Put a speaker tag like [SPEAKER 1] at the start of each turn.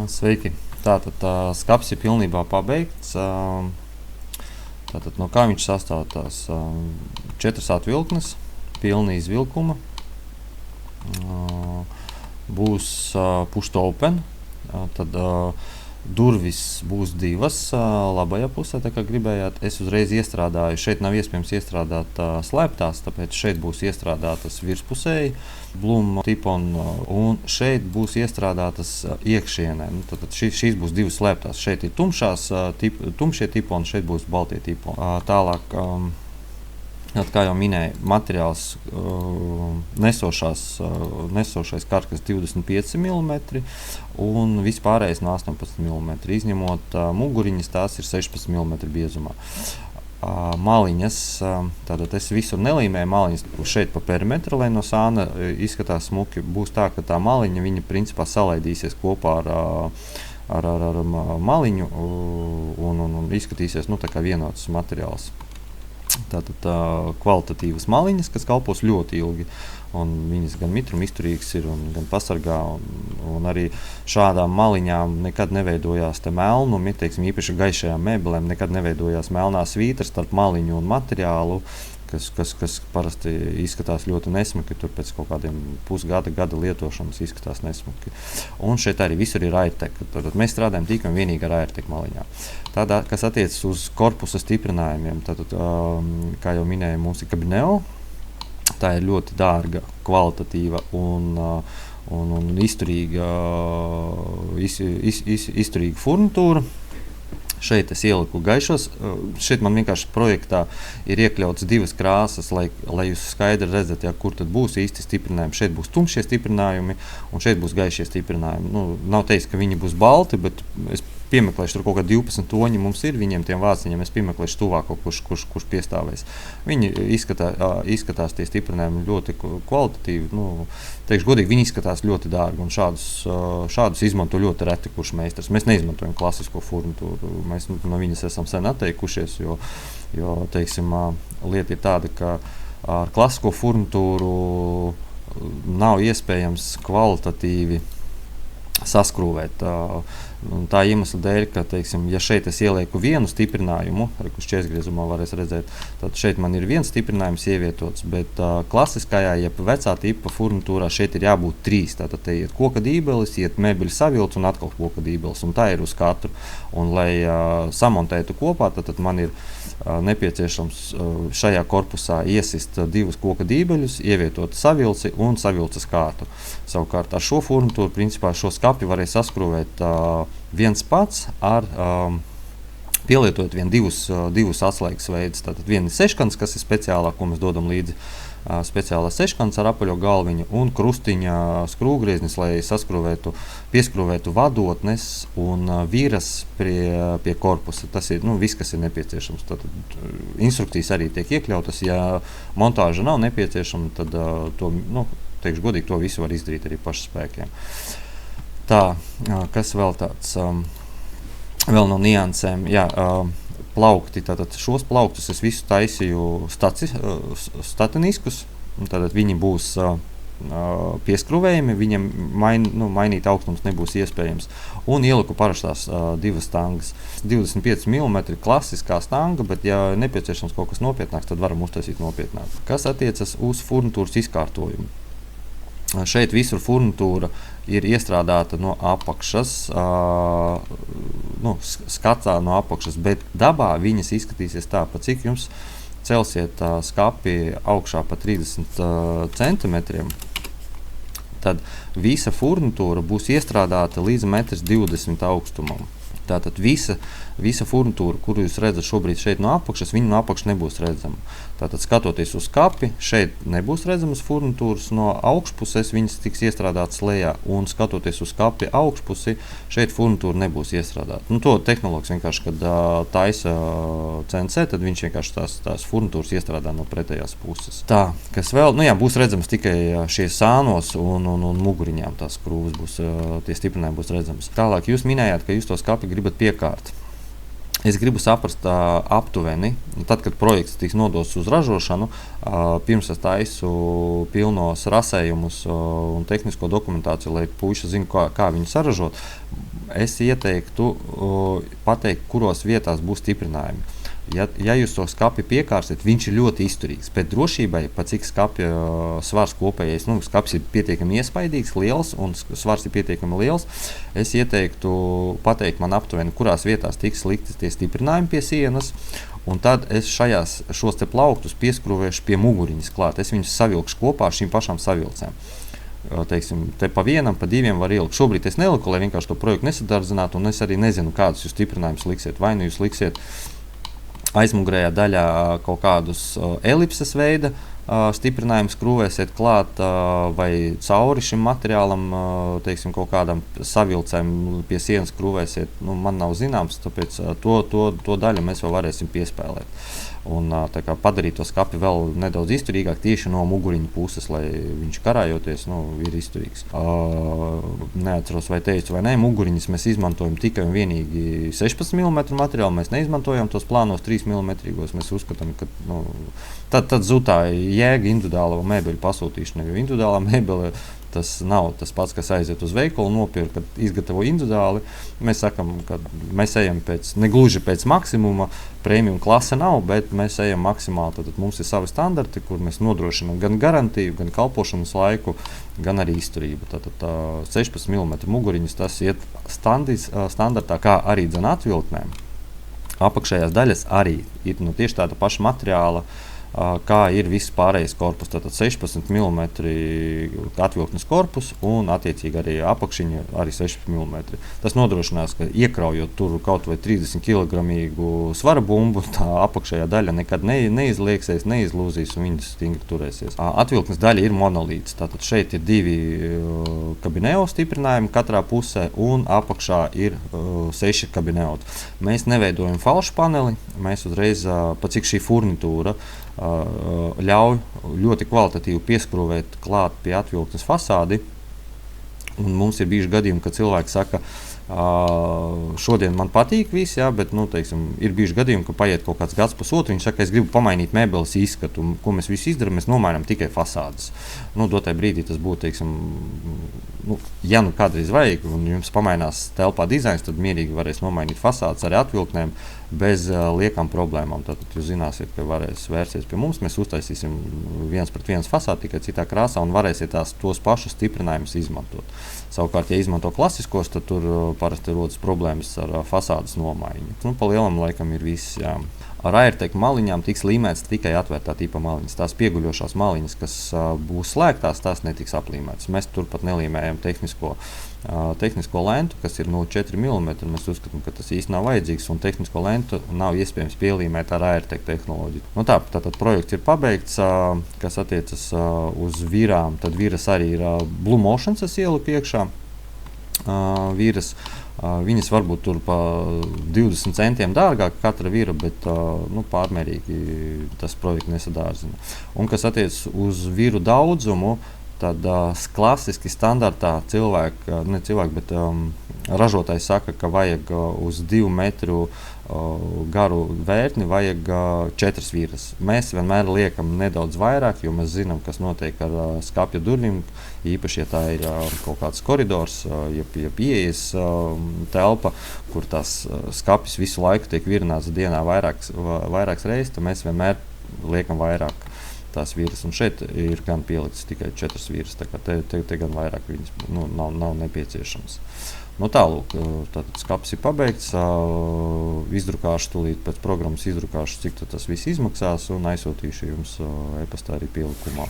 [SPEAKER 1] Sveiki! Tātad skapis ir pilnībā pabeigts. Tātad, no kā viņš sastāv? Tās 4 atvilknes, pilna izvilkuma. Būs push open. Tad durvis būs 2 labajā pusē, tā kā gribējāt. Es uzreiz iestrādāju, šeit nav iespējams iestrādāt slēptās, tāpēc šeit būs iestrādātas virspusēji blūma tipon, un šeit būs iestrādātas iekšienē. Tad šīs būs 2 slēptās. Šeit ir tumšie tiponi, šeit būs baltie tiponi. Tālāk, kā jau minēju, materiāls nesošais karkas 25 mm un vispārējais no 18 mm, izņemot muguriņas, tās ir 16 mm biezumā. Maliņas, tātad es visur nelīmēju maliņas šeit pa perimetru, lai no sāna izskatās smuki. Būs tā, ka tā maliņa, viņa principā salaidīsies kopā ar maliņu un izskatīsies tā kā vienots materiāls. Tātad kvalitatīvas maliņas, kas kalpos ļoti ilgi, un viņas gan mitruma izturīgas ir, un gan pasargā, un arī šādām maliņām nekad neveidojās te melnumi, īpaši gaišajām mēbelēm, nekad neveidojās melnā svītra starp maliņu un materiālu, kas parasti izskatās ļoti nesmuki, tur pēc kaut kādiem gada lietošanas izskatās nesmuki. Un šeit arī visur ir Airtek. Mēs strādājam tikai un vienīgi ar Airtek maliņām. Tādā, kas attiecas uz korpusa stiprinājumiem, tātad, kā jau minēju, mums ir Cabineo. Tā ir ļoti dārga, kvalitatīva un izturīga furnitūra. Šeit es ieliku gaišos. Šeit man vienkārši projektā ir iekļauts 2 krāsas, lai jūs skaidri redzat, kur tad būs īsti stiprinājumi. Šeit būs tumšie stiprinājumi un šeit būs gaišie stiprinājumi. Nav teiks, ka viņi būs balti, bet es piemeklēšu tur kaut kā 12 toņi mums ir viņiem tiem vāciņiem, es piemeklēšu tuvāko, kurš piestāvēs. Viņi izskatās tie stiprinājumi ļoti kvalitatīvi, teikšu godīgi, viņi izskatās ļoti dārgi un šādus izmanto ļoti reti kurš meistars. Mēs neizmantojam klasisko furnitūru, mēs no viņas esam sen atteikušies, jo teiksim, lieta ir tāda, ka ar klasisko furnitūru nav iespējams kvalitatīvi saskrūvēt. Tā iemesla dēļ, ka, teiksim, ja šeit es ielieku vienu stiprinājumu, kurš šķiesgriezumā varēs redzēt, tad šeit man ir viens stiprinājums ievietots, bet klasiskajā, jeb vecā tipa furnitūrā šeit ir jābūt 3. Tātad te iet koka dībelis, iet mēbeļu savilts un atkal koka dībelis, un tā ir uz katru. Un, lai samontētu kopā, tad man ir nepieciešams šajā korpusā iesist 2 koka dībeļus, ievietot savilci un savilces kārtu. Savukārt ar šo furnitūru, principā šo skapi varēja saskrūvēt viens pats ar pielietojot divus atslēgas veidus. Tātad viena ir seškants, kas ir speciālā, ko mēs dodam līdzi. Speciālā seškants ar apaļo galviņu un krustiņa skrūvgrieznis, lai pieskrūvētu vadotnes un viras pie korpusa. Tas ir viss, kas ir nepieciešams. Tātad instrukcijas arī tiek iekļautas. Ja montāža nav nepieciešama, tad teikšu godīgi, to visu var izdarīt arī pašu spēkiem. Tā, kas vēl tāds, vēl no niansēm, plaukti, tātad šos plauktus es visu taisīju statiniskus, tātad viņi būs pieskrūvējami, viņam mainīt augstums nebūs iespējams, un ieliku parastās 2 stangas. 25 mm klasiskā stanga, bet ja nepieciešams kaut kas nopietnāks, tad varam uztaisīt nopietnāk. Kas attiecas uz furnitūras izkārtojumu? Šeit visur furnitūra ir iestrādāta no apakšas, skatā no apakšas, bet dabā viņas izskatīsies tā, pa cik jums celsiet skapi augšā pa 30 centimetriem, tad visa furnitūra būs iestrādāta līdz 1,20 m augstumam. Tātad visa furnitūra, kuru jūs redzat šobrīd šeit no apakšas, viņa no apakšas nebūs redzama. Tātad, skatoties uz skapi, šeit nebūs redzamas furnitūras, no augšpuses viņas tiks iestrādātas lejā, un skatoties uz skapi augšpusi, šeit furnitūra nebūs iestrādāta. To tehnologs vienkārši, kad taisa CNC, tad viņš vienkārši tās furnitūras iestrādā no pretējās puses. Tā, kas vēl, būs redzamas tikai šie sānos un muguriņām tās skrūves būs, tie stiprinājumi būs redzamas. Tālāk jūs minējāt, ka jūs to skapi gribat piekārt. Es gribu saprast aptuveni, tad, kad projekts tiks nodots uz ražošanu, pirms es taisu pilnos rasējumus un tehnisko dokumentāciju, lai puiši zinātu, kā viņu saražot. Es ieteiktu pateikt, kuros vietās būs stiprinājumi. Ja jūs to skati piekārsiet, viņš ir ļoti izturīgs. Bet drošībai, pat cik skapja svars kopējais, skats ir pietiekami iespaidīgs, liels un svars ir pietiekami liels, es ieteiktu pateikt man aptuveni, kurās vietās tiks likti tie stiprinājumi pie sienas. Un tad es šos te plauktus pieskrūvēšu pie muguriņas klāt. Es viņus savilkšu kopā ar šīm pašām savilcēm. Teiksim, te pa vienam, pa diviem var ielikt. Šobrīd es neliku, lai vienkārši to projektu nesadardzinātu, un es arī nezinu, kādus jūs stiprinājumus liksiet. Vai nu jūs liksiet aizmugurējā daļā kaut kādus elipses veida stiprinājumus krūvēsiet klāt, vai cauri šim materiālam, teiksim, kaut kādam savilcēm pie sienas krūvēsiet. Man nav zināms, tāpēc to daļu mēs vēl varēsim piespēlēt. Un padarīt to skati vēl nedaudz izturīgāk tieši no muguriņa puses, lai viņš karājoties ir izturīgs. Neatceros, vai teicu vai nē, muguriņas mēs izmantojam tikai un vienīgi 16 mm materiālu. Mēs neizmantojam tos plānos 3 mm. Mēs uzskatām, ka tad zutā jēga individuālo mēbeļu pasūtīšana, jo individuālā mēbele tas nav tas pats, kas aiziet uz veikalu, nopirkt, kad izgatavo individuāli. Mēs sakām, ka mēs ejam negluži pēc maksimuma, premium klase nav, bet mēs ejam maksimāli. Tad mums ir savi standarti, kur mēs nodrošinām gan garantiju, gan kalpošanas laiku, gan arī izturību. Tātad 16 mm muguriņas tas iet standartā, kā arī atvilktnēm. Apakšējās daļas arī ir tieši tāda paša materiāla, kā ir viss pārējais korpus. Tātad 16 mm atvilktnes korpus un attiecīgi arī apakšiņa arī 16 mm. Tas nodrošinās, ka iekraujot tur kaut vai 30 kg svara bumbu, tā apakšējā daļa nekad neizlieksies, neizlūzīs un viņas stingri turēsies. Atvilktnes daļa ir monolīts. Tātad šeit ir 2 kabineo stiprinājumi katrā pusē un apakšā ir 6 kabineo. Mēs neveidojam falšu paneli, mēs uzreiz, pat cik šī furnitūra ļauj ļoti kvalitatīvi pieskrūvēt klāt pie atvilktnes fasādi. Un mums ir bijuši gadījumi, kad cilvēki saka, šodien man patīk viss, bet teiksim, ir bijuši gadījumi, ka paiet kaut kāds gads, pusotru. Viņš saka, es gribu pamainīt mēbeles izskatu. Ko mēs visi izdarām? Mēs nomainām tikai fasādes. Dotajā brīdī tas būtu, teiksim, ja kādreiz vajag, un jums pamainās telpā dizains, tad mierīgi varēs nomainīt fasādes arī atvilktnēm bez liekām problēmām. Tad jūs zināsiet, ka varēs vērsties pie mums. Mēs uztaisīsim 1:1 fasādi tikai citā krāsā un varēsiet tos pašus stiprinājumus izmantot. Savukārt, ja izmanto klasiskos, tad tur parasti rodas problēmas ar fasādes nomaiņu. Pa lielam laikam ir viss. Jā. Ar AirTech maliņām tiks līmēts tikai atvērtā tipa maliņas. Tās pieguļošās maliņas, kas būs slēgtās, tās netiks aplīmētas. Mēs turpat nelīmējam tehnisko lentu, kas ir 0,4 mm. Mēs uzskatām, ka tas īsti nav vajadzīgs, un tehnisko lentu nav iespējams pielīmēt ar AirTech tehnoloģiju. Tātad projekts ir pabeigts, kas attiecas uz virām. Tad viras arī ir Blue Motion, es ieliku iekšā. Viras. Viņas varbūt tur pa 20 centiem dārgāk katra vira, bet pārmērīgi tas projekts nesadārzina. Un kas attiecas uz viru daudzumu, tad klasiski standartā ražotājs saka, ka vajag uz 2 metru garu vērtni, vajag 4 viras. Mēs vienmēr liekam nedaudz vairāk, jo mēs zinām, kas notiek ar skapja durvīm. Īpaši, ja tā ir kaut kāds koridors, ja pieejas telpa, kur tās skapjas visu laiku tiek virināts dienā vairākas reizes, tad mēs vienmēr liekam vairāk tās viras. Un šeit ir gan pieliktas tikai 4 viras, tā kā te gan vairāk viņas nav nepieciešams. Tālūk, tātad skats ir pabeigts, izdrukāšu tūlīt pēc programmas, cik tas viss izmaksās un aizsūtīšu jums e-pastā arī pielikumā.